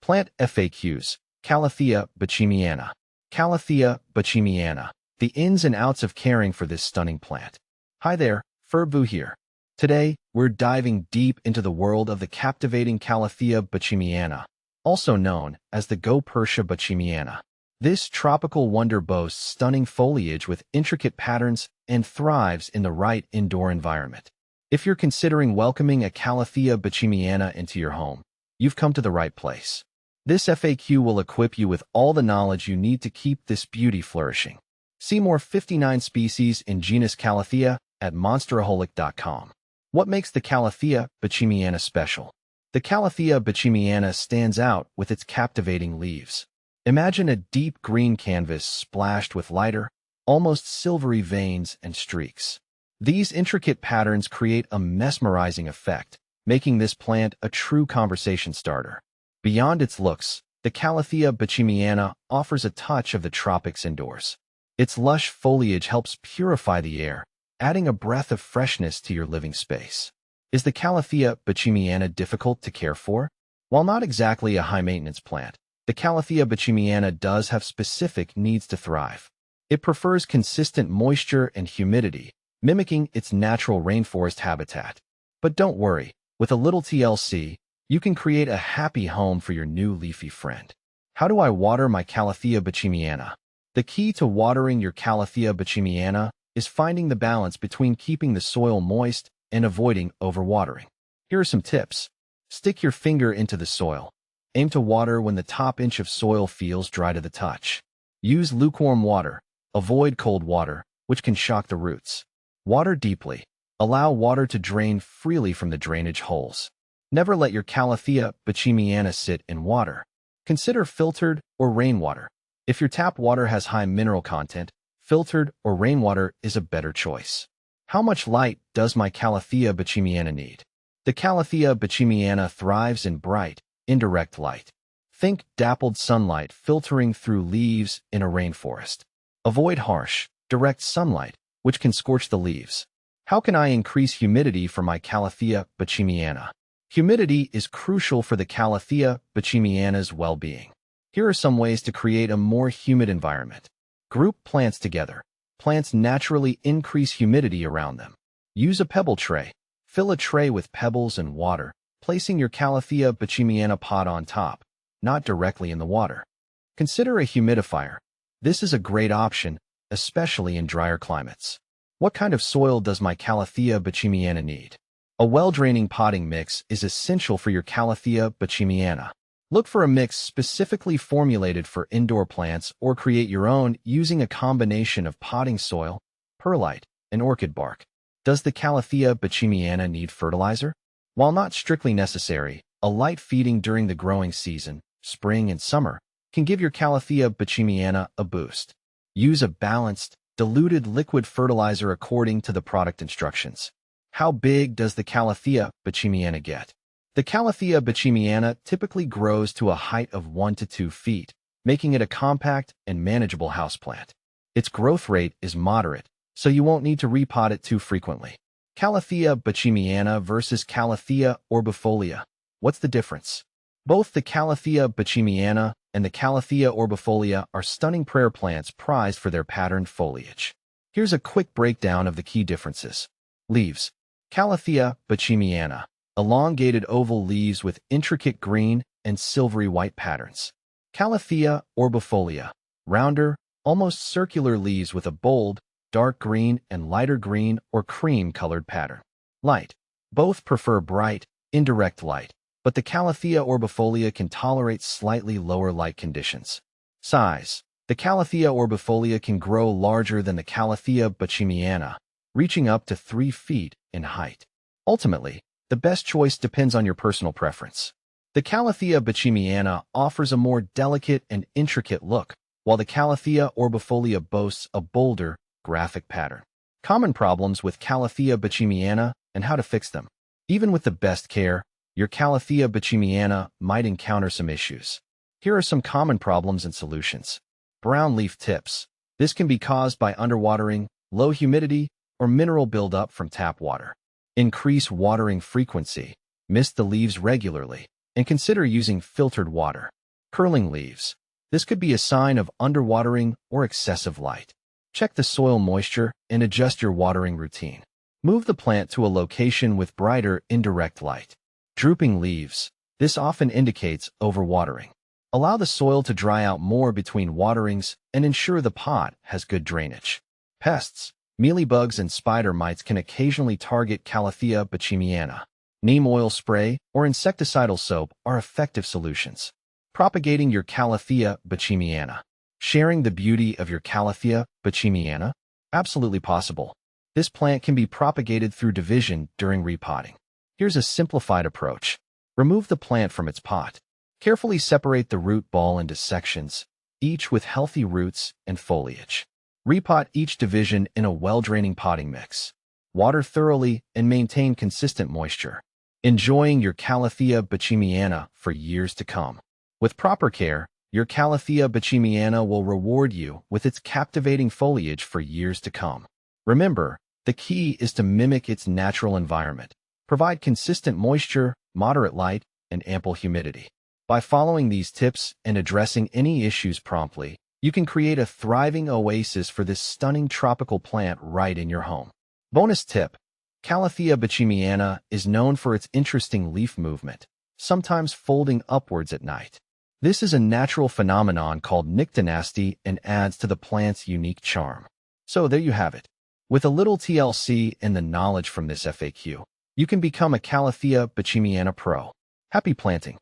Plant FAQs. Calathea bachemiana. Calathea bachemiana. The ins and outs of caring for this stunning plant. Hi there, Ferbu here. Today, we're diving deep into the world of the captivating Calathea bachemiana, also known as the Persia bachemiana. This tropical wonder boasts stunning foliage with intricate patterns and thrives in the right indoor environment. If you're considering welcoming a Calathea bachemiana into your home, you've come to the right place. This FAQ will equip you with all the knowledge you need to keep this beauty flourishing. See more 59 species in genus Calathea at monsteraholic.com. What makes the Calathea bachemiana special? The Calathea bachemiana stands out with its captivating leaves. Imagine a deep green canvas splashed with lighter, almost silvery veins and streaks. These intricate patterns create a mesmerizing effect, making this plant a true conversation starter. Beyond its looks, the Calathea bachemiana offers a touch of the tropics indoors. Its lush foliage helps purify the air, adding a breath of freshness to your living space. Is the Calathea bachemiana difficult to care for? While not exactly a high-maintenance plant, the Calathea bachemiana does have specific needs to thrive. It prefers consistent moisture and humidity, mimicking its natural rainforest habitat. But don't worry, with a little TLC, you can create a happy home for your new leafy friend. How do I water my Calathea bachemiana? The key to watering your Calathea bachemiana is finding the balance between keeping the soil moist and avoiding overwatering. Here are some tips. Stick your finger into the soil. Aim to water when the top inch of soil feels dry to the touch. Use lukewarm water. Avoid cold water, which can shock the roots. Water deeply. Allow water to drain freely from the drainage holes. Never let your Calathea bachemiana sit in water. Consider filtered or rainwater. If your tap water has high mineral content, filtered or rainwater is a better choice. How much light does my Calathea bachemiana need? The Calathea bachemiana thrives in bright, indirect light. Think dappled sunlight filtering through leaves in a rainforest. Avoid harsh, direct sunlight, which can scorch the leaves. How can I increase humidity for my Calathea bachemiana? Humidity is crucial for the Calathea bachemiana's well-being. Here are some ways to create a more humid environment. Group plants together. Plants naturally increase humidity around them. Use a pebble tray. Fill a tray with pebbles and water, placing your Calathea bachemiana pot on top, not directly in the water. Consider a humidifier. This is a great option, especially in drier climates. What kind of soil does my Calathea bachemiana need? A well-draining potting mix is essential for your Calathea bachemiana. Look for a mix specifically formulated for indoor plants or create your own using a combination of potting soil, perlite, and orchid bark. Does the Calathea bachemiana need fertilizer? While not strictly necessary, a light feeding during the growing season, spring and summer, can give your Calathea bachemiana a boost. Use a balanced, diluted liquid fertilizer according to the product instructions. How big does the Calathea bachemiana get? The Calathea bachemiana typically grows to a height of 1 to 2 feet, making it a compact and manageable houseplant. Its growth rate is moderate, so you won't need to repot it too frequently. Calathea bachemiana versus Calathea orbifolia. What's the difference? Both the Calathea bachemiana and the Calathea orbifolia are stunning prayer plants prized for their patterned foliage. Here's a quick breakdown of the key differences. Leaves. Calathea bachemiana. Elongated oval leaves with intricate green and silvery white patterns. Calathea orbifolia. Rounder, almost circular leaves with a bold, dark green and lighter green or cream-colored pattern. Light. Both prefer bright, indirect light, but the Calathea orbifolia can tolerate slightly lower light conditions. Size. The Calathea orbifolia can grow larger than the Calathea bachemiana, reaching up to 3 feet in height. Ultimately, the best choice depends on your personal preference. The Calathea bachemiana offers a more delicate and intricate look, while the Calathea orbifolia boasts a bolder, graphic pattern. Common problems with Calathea bachemiana and how to fix them. Even with the best care, your Calathea bachemiana might encounter some issues. Here are some common problems and solutions. Brown leaf tips. This can be caused by underwatering, low humidity, or mineral buildup from tap water. Increase watering frequency. Mist the leaves regularly, and consider using filtered water. Curling leaves. This could be a sign of underwatering or excessive light. Check the soil moisture and adjust your watering routine. Move the plant to a location with brighter indirect light. Drooping leaves. This often indicates overwatering. Allow the soil to dry out more between waterings and ensure the pot has good drainage. Pests. Mealybugs and spider mites can occasionally target Calathea bachemiana. Neem oil spray or insecticidal soap are effective solutions. Propagating your Calathea bachemiana. Sharing the beauty of your Calathea bachemiana? Absolutely possible. This plant can be propagated through division during repotting. Here's a simplified approach. Remove the plant from its pot. Carefully separate the root ball into sections, each with healthy roots and foliage. Repot each division in a well-draining potting mix. Water thoroughly and maintain consistent moisture. Enjoying your Calathea bachemiana for years to come. With proper care, your Calathea bachemiana will reward you with its captivating foliage for years to come. Remember, the key is to mimic its natural environment. Provide consistent moisture, moderate light, and ample humidity. By following these tips and addressing any issues promptly, you can create a thriving oasis for this stunning tropical plant right in your home. Bonus tip: Calathea bachemiana is known for its interesting leaf movement, sometimes folding upwards at night. This is a natural phenomenon called nyctinasty and adds to the plant's unique charm. So there you have it. With a little TLC and the knowledge from this FAQ, you can become a Calathea bachemiana pro. Happy planting!